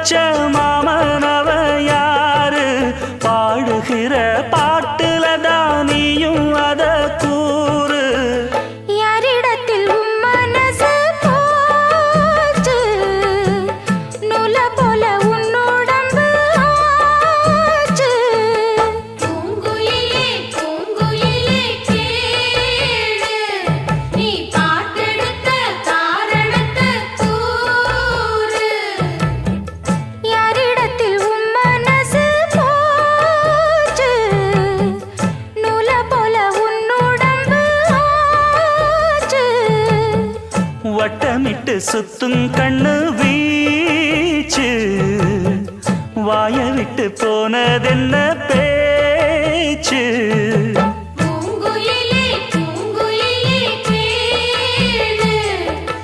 வச்ச மாமனவ யாரு பாடுகிற பாட்டுல தானியும் அத கூறு யாரிடத்தில் உம் மனசு போச்சு நூல போல உன்னுடம்பு ஆச்சு பூங்குயிலே பூங்குயிலே கேளு நீ பாட்டெடுத்த காரணத்தை கூறு யாரிடத்தில் உம் மனசு போச்சு நூல போல உன்னுடம்பு ஆச்சு வட்டமிட்டு சுத்தும் கண்ணு வீச்சு வாய விட்டு போனதென்ன பேச்சு